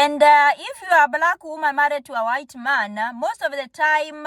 And if you are a black woman married to a white man, most of the time,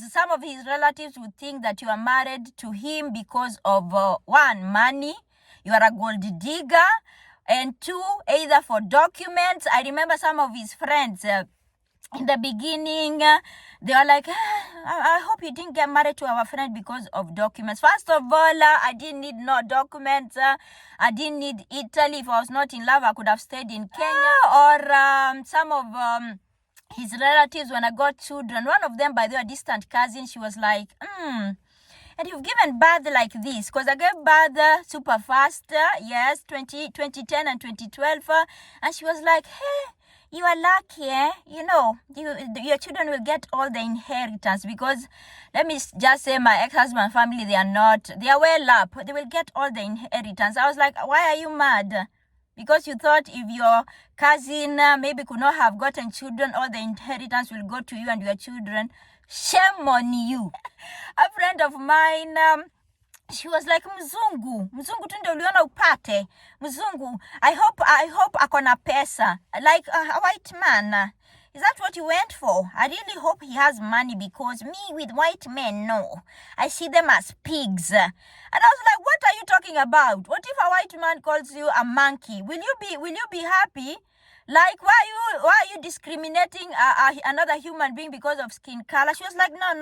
some of his relatives would think that you are married to him because of one, money, you are a gold digger, and two, either for documents. I remember some of his friends in the beginning, they were like, I hope you didn't get married to our friend because of documents. First of all, I didn't need no documents. I didn't need Italy. If I was not in love, I could have stayed in Kenya. Or some of his relatives, when I got children, one of them, by the way, a distant cousin, she was like, and you've given birth like this, because I gave birth super fast, yes, 2010 and 2012, and she was like, hey, you are lucky, eh? You know, your children will get all the inheritance, because let me just say my ex-husband family, they are well up. They will get all the inheritance. I was like, why are you mad? Because you thought if your cousin maybe could not have gotten children, all the inheritance will go to you and your children. Shame on you. A friend of mine, she was like, mzungu tu ndio uliona upate. Mzungu, I hope akona pesa. Like a white man. Is that what you went for? I really hope he has money, because me with white men, no. I see them as pigs. And I was like, what are you talking about? What if a white man calls you a monkey? Will you be happy? Like, why are you discriminating another human being because of skin color? She was like, no.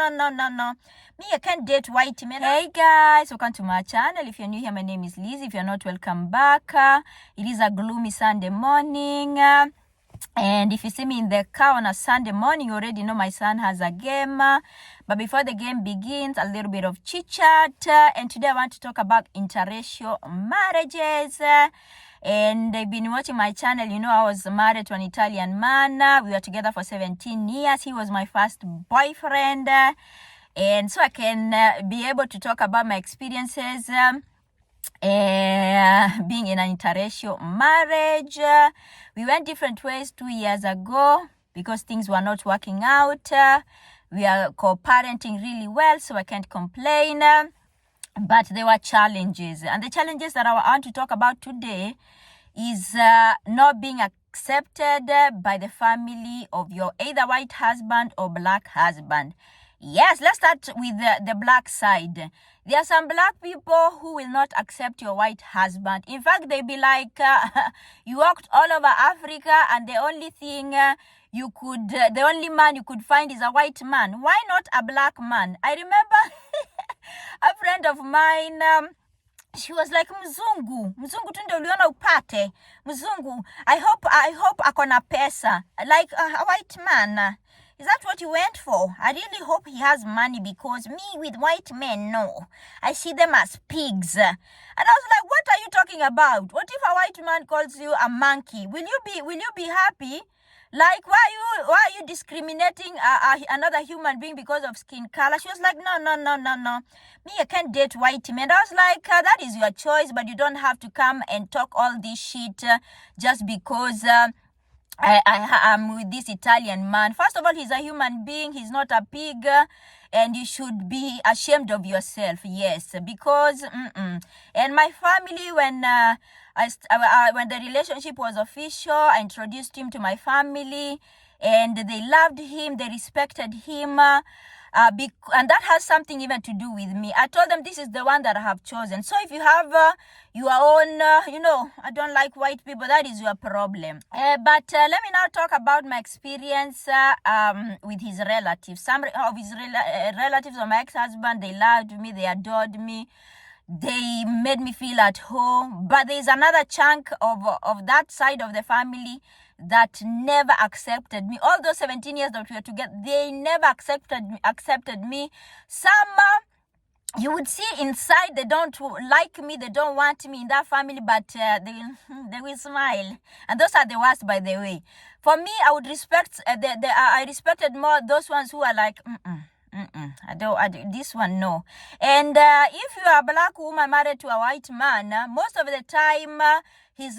Me, I can't date white men. Hey guys, welcome to my channel. If you're new here, my name is Liz. If you're not, welcome back. It is a gloomy Sunday morning. And if you see me in the car on a Sunday morning, you already know my son has a game. But before the game begins, a little bit of chit-chat. And today I want to talk about interracial marriages. And I've been watching my channel. You know, I was married to an Italian man. We were together for 17 years. He was my first boyfriend. And so I can be able to talk about my experiences being in an interracial marriage. We went different ways 2 years ago because things were not working out. We are co-parenting really well, so I can't complain. But there were challenges. And the challenges that I want to talk about today is not being accepted by the family of your either white husband or black husband. Yes, let's start with the black side. There are some black people who will not accept your white husband. In fact, they'll be like, you walked all over Africa and the only thing the only man you could find is a white man. Why not a black man? I remember a friend of mine, she was like, mzungu tu ndio uliona upate. Mzungu, I hope akona pesa. Like a white man. Is that what you went for? I really hope he has money, because me with white men, no. I see them as pigs. And I was like, what are you talking about? What if a white man calls you a monkey? Will you be happy? Like, why are you discriminating another human being because of skin color? She was like, no. Me, I can't date white men. I was like, that is your choice, but you don't have to come and talk all this shit just because I'm with this Italian man. First of all, he's a human being. He's not a pig. And you should be ashamed of yourself. Yes, because and my family, when the relationship was official, I introduced him to my family, and they loved him, they respected him, and that has something even to do with me. I told them this is the one that I have chosen. So if you have your own, I don't like white people, that is your problem. But let me now talk about my experience with his relatives. Some of his relatives of my ex-husband, they loved me, they adored me. They made me feel at home. But there's another chunk of that side of the family that never accepted me. All those 17 years that we were together, they never accepted me. Some you would see inside, they don't like me, they don't want me in that family, but they will smile. And those are the worst, by the way. For me, I would respect, I respected more those ones who are like, this one, no. And if you are a black woman married to a white man, most of the time,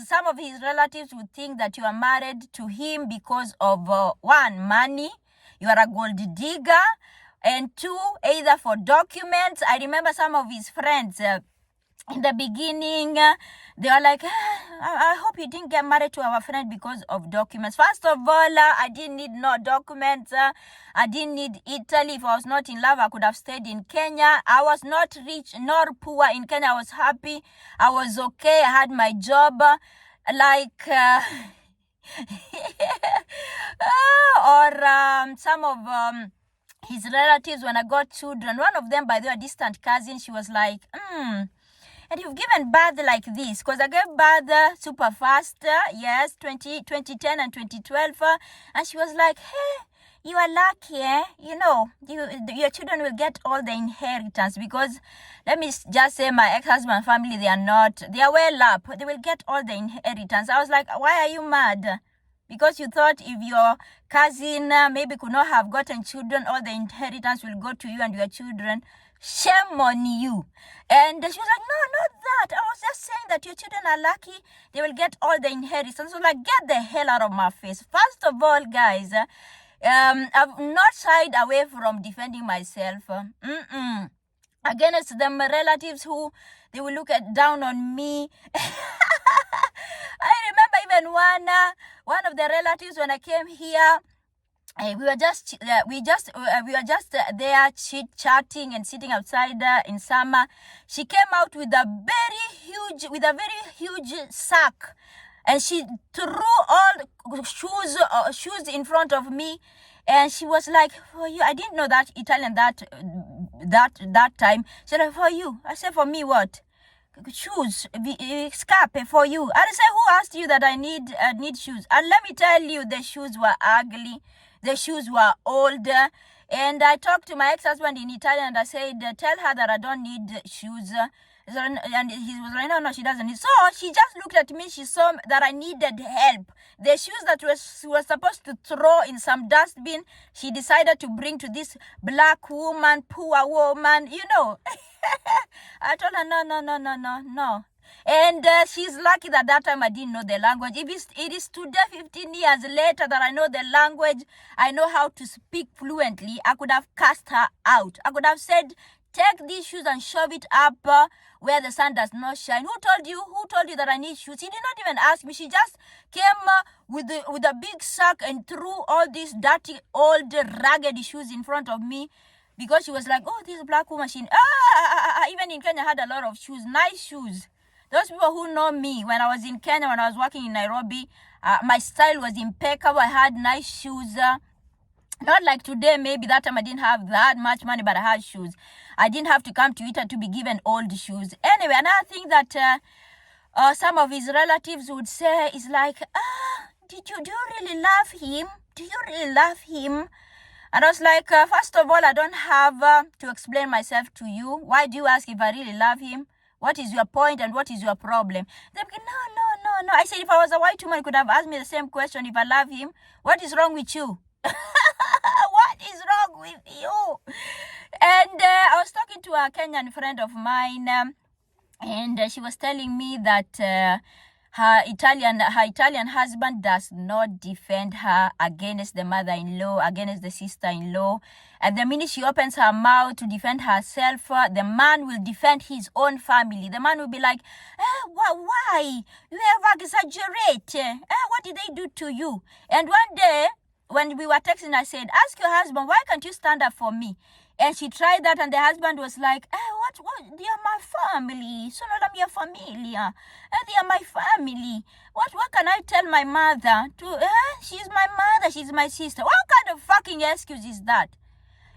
some of his relatives would think that you are married to him because of one, money, you are a gold digger, and two, either for documents. I remember some of his friends, in the beginning, they were like, I hope you didn't get married to our friend because of documents. First of all, I didn't need no documents. I didn't need Italy. If I was not in love, I could have stayed in Kenya. I was not rich nor poor in Kenya. I was happy. I was okay. I had my job. Or some of his relatives, when I got children, one of them, by the way, a distant cousin, she was like, and you've given birth like this, because I gave birth super fast, yes, 2010 and 2012, and she was like, hey, you are lucky, eh? You know, your children will get all the inheritance, because let me just say my ex-husband family, they are well up. They will get all the inheritance. I was like, why are you mad? Because you thought if your cousin maybe could not have gotten children, all the inheritance will go to you and your children. Shame on you. And she was like, no, not that. I was just saying that your children are lucky. They will get all the inheritance. So like, get the hell out of my face. First of all, guys, I've not shied away from defending myself. Against them relatives who they will look down on me. I remember even one of the relatives when I came here. We were just there chit-chatting and sitting outside in summer. She came out with a very huge sack, and she threw all shoes in front of me, and she was like, "For you." I didn't know that Italian that time. She was like, "For you." I said, "For me what?" Shoes, scarpe for you. I said, who asked you that I need shoes? And let me tell you, the shoes were ugly. The shoes were old. And I talked to my ex-husband in Italian and I said, tell her that I don't need shoes. And he was like, no, she doesn't need. So she just looked at me. She saw that I needed help. The shoes that were supposed to throw in some dustbin, she decided to bring to this black woman, poor woman, you know. I told her, no. And she's lucky that time I didn't know the language. It is today, 15 years later, that I know the language. I know how to speak fluently. I could have cast her out. I could have said, take these shoes and shove it up where the sun does not shine. Who told you that I need shoes? She did not even ask me. She just came with a big sack and threw all these dirty, old, ragged shoes in front of me. Because she was like, oh, this black woman, even in Kenya, I had a lot of shoes, nice shoes. Those people who know me, when I was in Kenya, when I was working in Nairobi, my style was impeccable. I had nice shoes. Not like today, maybe that time I didn't have that much money, but I had shoes. I didn't have to come to Italy to be given old shoes. Anyway, another thing that some of his relatives would say is like, do you really love him? Do you really love him? And I was like, first of all, I don't have to explain myself to you. Why do you ask if I really love him? What is your point and what is your problem? They're like, no. I said, if I was a white woman, you could have asked me the same question if I love him. What is wrong with you? What is wrong with you? And I was talking to a Kenyan friend of mine, and she was telling me that her Italian husband does not defend her against the mother-in-law, against the sister-in-law. And the minute she opens her mouth to defend herself, the man will defend his own family. The man will be like, why? You ever exaggerate? What did they do to you? And one day, when we were texting, I said, ask your husband, why can't you stand up for me? And she tried that, and the husband was like, what? They are my family. Sono la mia familia. They are my family. What can I tell my mother? She's my mother, she's my sister. What kind of fucking excuse is that?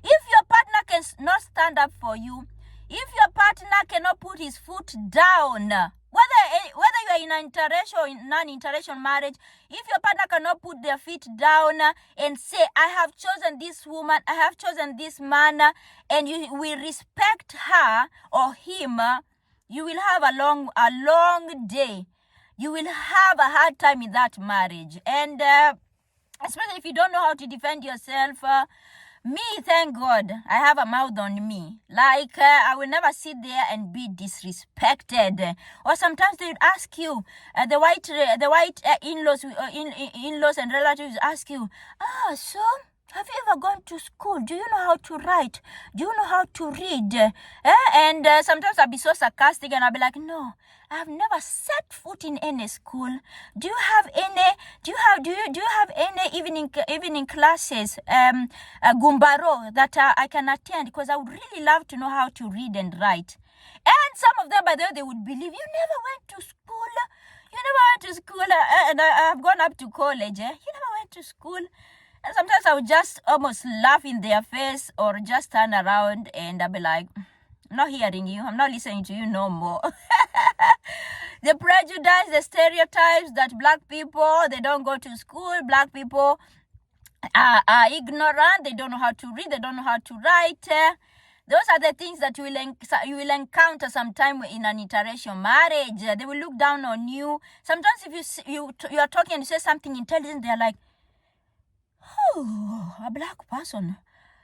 If your partner cannot stand up for you, if your partner cannot put his foot down, whether you are in an interracial or in non-interracial marriage, if your partner cannot put their feet down and say, I have chosen this woman, I have chosen this man, and you will respect her or him, you will have a long day. You will have a hard time in that marriage. And especially if you don't know how to defend yourself, me, thank God, I have a mouth on me. Like, I will never sit there and be disrespected. Or sometimes they would ask you, the white in-laws and relatives ask you, so have you ever gone to school? Do you know how to write? Do you know how to read? And sometimes I'll be so sarcastic and I'll be like, no, I've never set foot in any school. Do you have any evening classes, gumbaro that I can attend? Because I would really love to know how to read and write. And some of them, by the way, they would believe, you never went to school. You never went to school. And I've gone up to college. You never went to school. And sometimes I would just almost laugh in their face or just turn around and I'll be like, I'm not hearing you. I'm not listening to you no more. The prejudice, the stereotypes that black people, they don't go to school. Black people are ignorant. They don't know how to read. They don't know how to write. Those are the things that you will encounter sometime in an interracial marriage. They will look down on you. Sometimes if you are talking and you say something intelligent, they're like, oh, a black person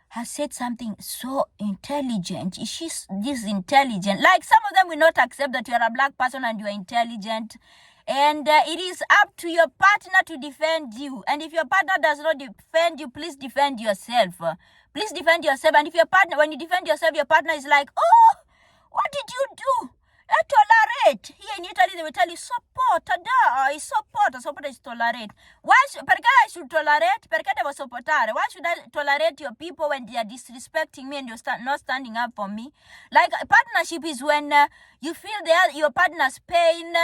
has said something so intelligent. Is she this intelligent? Like, some of them will not accept that you are a black person and you are intelligent. And it is up to your partner to defend you. And if your partner does not defend you, please defend yourself. Please defend yourself. And if your partner, when you defend yourself, your partner is like, oh, what did you do? Tolerate. Here in Italy, they will tell you, support. Support is tolerate. Perché I should tolerate? Perché devo sopportare? Why should I tolerate your people when they are disrespecting me and you're not standing up for me? Like, partnership is when you feel your partner's pain,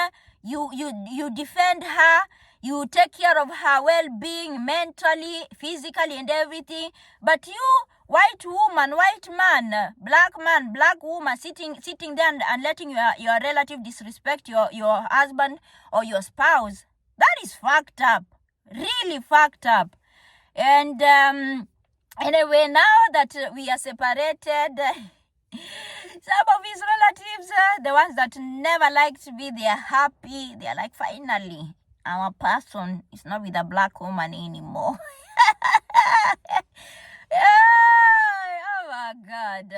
you defend her, you take care of her well-being mentally, physically, and everything. But you, white woman, white man, black woman, sitting there and letting your relative disrespect your husband or your spouse, that is fucked up. Really fucked up. And anyway, now that we are separated, some of his relatives, the ones that never liked me, they are happy. They are like, finally, our person is not with a black woman anymore. Oh my God.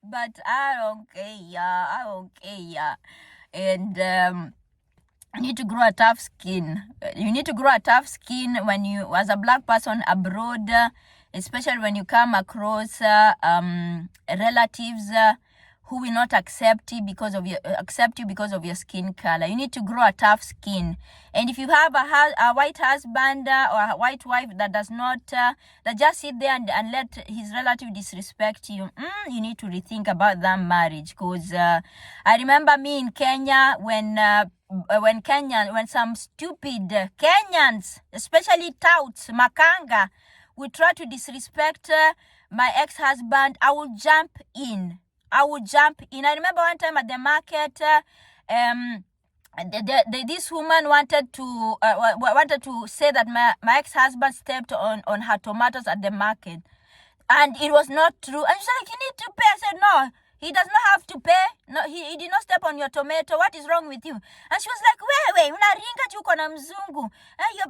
But I don't care. And you need to grow a tough skin. You need to grow a tough skin when you, as a black person abroad, especially when you come across relatives who will not accept you because of your skin color. You need to grow a tough skin. And if you have a white husband or a white wife that does not, that just sit there and let his relative disrespect you, you need to rethink about that marriage. Because I remember me in Kenya when some stupid Kenyans, especially touts, makanga, would try to disrespect my ex-husband, I would jump in. I remember one time at the market, this woman wanted to say that my ex-husband stepped on her tomatoes at the market. And it was not true. And she said, like, you need to pay. I said, no, he does not have to pay. No, he did not step on your tomato. What is wrong with you? And she was like, wait, unaringa tu kona mzungu.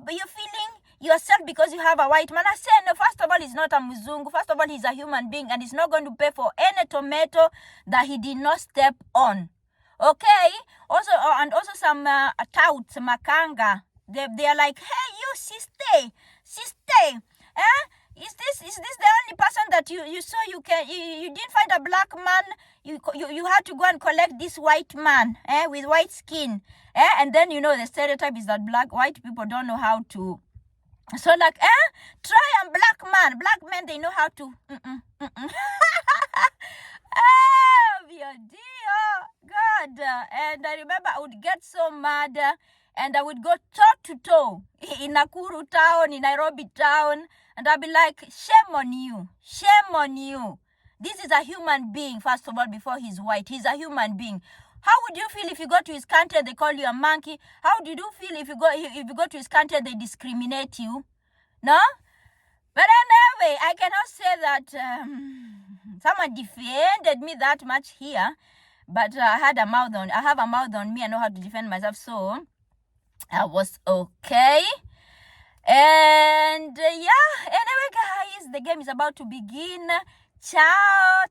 You're feeling yourself because you have a white man. I said, no, first of all, he's not a mzungu. First of all, he's a human being and he's not going to pay for any tomato that he did not step on. Okay? Also, and also some touts, makanga. They are like, hey, you, sister. Is this the only person that you saw you didn't find a black man? You had to go and collect this white man, with white skin, and then the stereotype is that white people don't know how to. So like, try a black men they know how to. Oh dear God! And I remember I would get so mad. And I would go toe to toe in Nakuru town, in Nairobi town, and I'd be like, shame on you. This is a human being, first of all, before he's white. He's a human being. How would you feel if you go to his country and they call you a monkey? How do you feel if you go to his country and they discriminate you? No? But anyway, I cannot say that someone defended me that much here, but I have a mouth on me. I know how to defend myself, so I was okay. And yeah, anyway guys, the game is about to begin. Ciao.